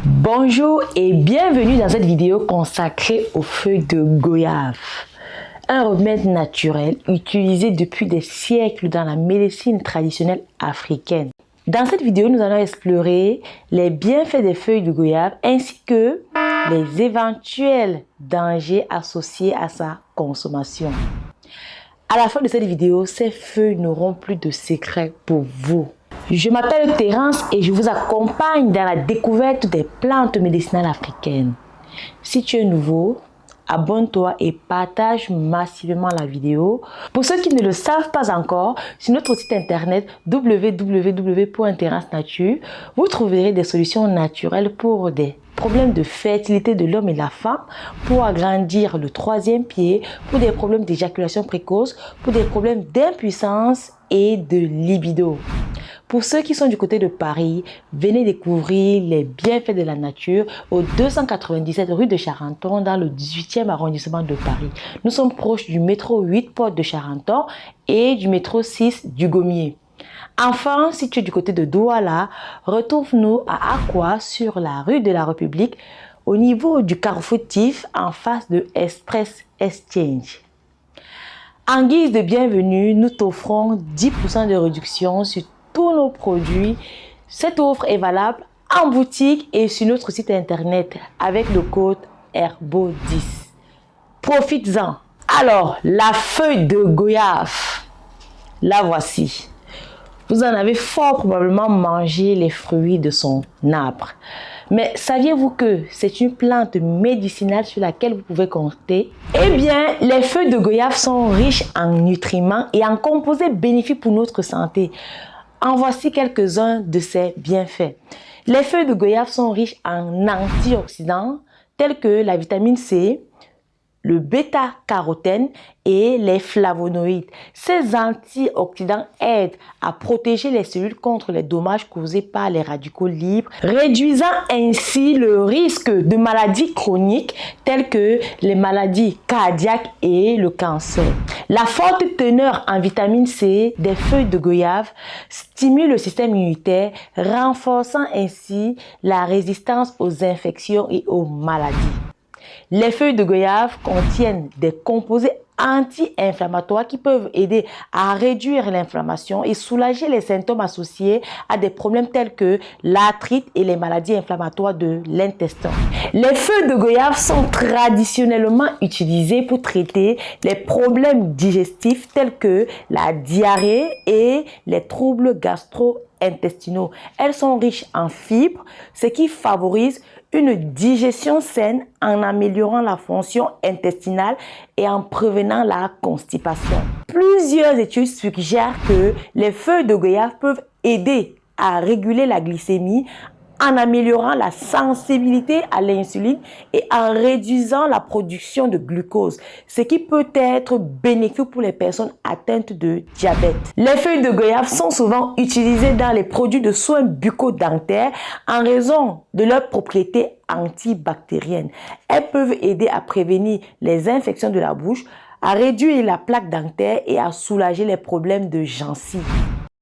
Bonjour et bienvenue dans cette vidéo consacrée aux feuilles de goyave. Un remède naturel utilisé depuis des siècles dans la médecine traditionnelle africaine. Dans cette vidéo, nous allons explorer les bienfaits des feuilles de goyave ainsi que les éventuels dangers associés à sa consommation. À la fin de cette vidéo, ces feuilles n'auront plus de secrets pour vous. Je m'appelle Terence et je vous accompagne dans la découverte des plantes médicinales africaines. Si tu es nouveau, abonne-toi et partage massivement la vidéo. Pour ceux qui ne le savent pas encore, sur notre site internet www.terencenature, vous trouverez des solutions naturelles pour des problèmes de fertilité de l'homme et de la femme, pour agrandir le troisième pied, pour des problèmes d'éjaculation précoce, pour des problèmes d'impuissance et de libido. Pour ceux qui sont du côté de Paris, venez découvrir les bienfaits de la nature au 297 rue de Charenton dans le 18e arrondissement de Paris. Nous sommes proches du métro 8 Porte de Charenton et du métro 6 du Gommier. Enfin, si tu es du côté de Douala, retrouve-nous à Aqua sur la rue de la République au niveau du carrefour TIF en face de Express Exchange. En guise de bienvenue, nous t'offrons 10% de réduction sur tous nos produits. Cette offre est valable en boutique et sur notre site internet avec le code HERBO10. Profites-en. Alors, la feuille de goyave, la voici. Vous en avez fort probablement mangé les fruits de son arbre. Mais saviez-vous que c'est une plante médicinale sur laquelle vous pouvez compter? Eh bien, les feuilles de goyave sont riches en nutriments et en composés bénéfiques pour notre santé. En voici quelques-uns de ces bienfaits. Les feuilles de goyave sont riches en antioxydants tels que la vitamine C, le bêta-carotène et les flavonoïdes. Ces antioxydants aident à protéger les cellules contre les dommages causés par les radicaux libres, réduisant ainsi le risque de maladies chroniques telles que les maladies cardiaques et le cancer. La forte teneur en vitamine C des feuilles de goyave stimule le système immunitaire, renforçant ainsi la résistance aux infections et aux maladies. Les feuilles de goyave contiennent des composés anti-inflammatoires qui peuvent aider à réduire l'inflammation et soulager les symptômes associés à des problèmes tels que l'arthrite et les maladies inflammatoires de l'intestin. Les feuilles de goyave sont traditionnellement utilisées pour traiter les problèmes digestifs tels que la diarrhée et les troubles gastro-intestinaux. Elles sont riches en fibres, ce qui favorise une digestion saine en améliorant la fonction intestinale et en prévenant la constipation. Plusieurs études suggèrent que les feuilles de goyave peuvent aider à réguler la glycémie en améliorant la sensibilité à l'insuline et en réduisant la production de glucose, ce qui peut être bénéfique pour les personnes atteintes de diabète. Les feuilles de goyave sont souvent utilisées dans les produits de soins bucco-dentaires en raison de leurs propriétés antibactériennes. Elles peuvent aider à prévenir les infections de la bouche, à réduire la plaque dentaire et à soulager les problèmes de gencives.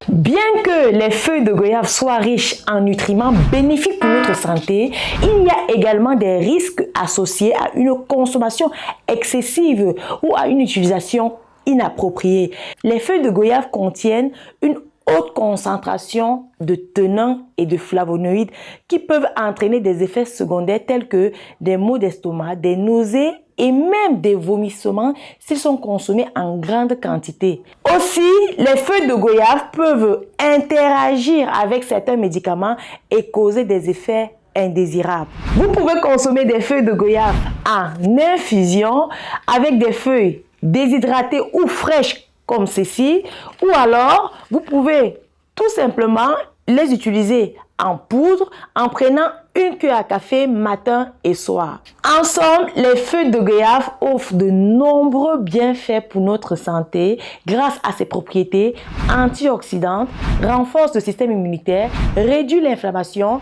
Bien que les feuilles de goyave soient riches en nutriments bénéfiques pour notre santé, il y a également des risques associés à une consommation excessive ou à une utilisation inappropriée. Les feuilles de goyave contiennent une haute concentration de tenants et de flavonoïdes qui peuvent entraîner des effets secondaires tels que des maux d'estomac, des nausées et même des vomissements s'ils sont consommés en grande quantité. Aussi, les feuilles de goyave peuvent interagir avec certains médicaments et causer des effets indésirables. Vous pouvez consommer des feuilles de goyave en infusion avec des feuilles déshydratées ou fraîches comme ceci, ou alors vous pouvez tout simplement les utiliser en poudre en prenant une cuillère à café matin et soir. En somme, les feuilles de goyave offrent de nombreux bienfaits pour notre santé grâce à ses propriétés antioxydantes, renforcent le système immunitaire, réduit l'inflammation,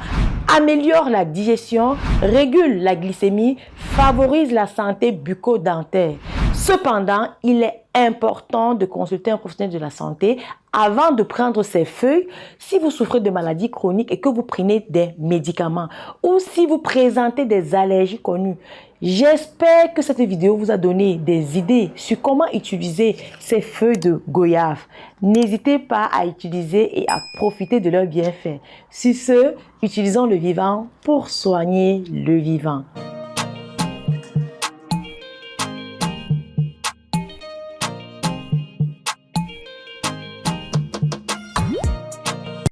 améliore la digestion, régule la glycémie, favorise la santé bucco-dentaire. Cependant, il est important de consulter un professionnel de la santé avant de prendre ces feuilles si vous souffrez de maladies chroniques et que vous prenez des médicaments ou si vous présentez des allergies connues. J'espère que cette vidéo vous a donné des idées sur comment utiliser ces feuilles de goyave. N'hésitez pas à utiliser et à profiter de leurs bienfaits. Sur ce, utilisons le vivant pour soigner le vivant.